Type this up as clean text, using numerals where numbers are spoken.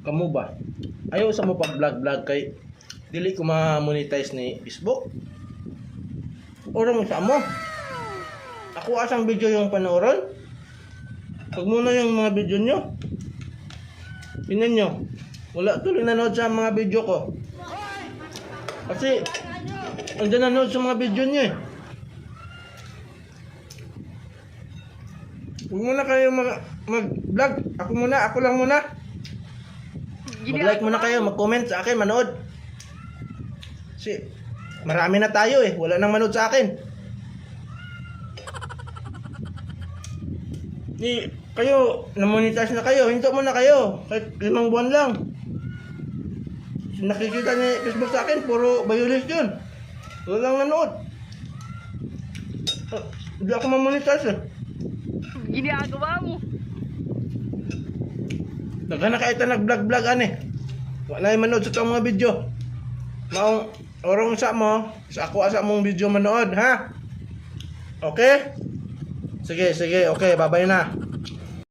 Kamu ba? Ayaw sa mo pag-vlog kay dili ko ma-monetize ni Facebook. Orang sa mo. Ako asang video yung panooron. Pag muna yung mga video nyo. Tingnan nyo. Wala tuloy nanood sa mga video ko. Kasi andyan nanood sa mga video nyo eh. Huwag muna kayo mag-vlog. Ako lang muna. Mag-like muna kayo, mag-comment sa akin, manood. Kasi marami na tayo eh. Wala nang manood sa akin. Kayo, na-monetize na kayo. Hinto muna kayo. Kahit 5 buwan lang. Nakikita ni Facebook sa akin, puro violation. Wala lang nanood. Hindi ako ma-monetize eh. Ginagawa mo. Nagana kahit na nag-vlog ane. Wala yung manood sa itong mga video. Maong orong sa mo, sa ako asa mong video manood, ha? Okay? Sige, okay, babay na.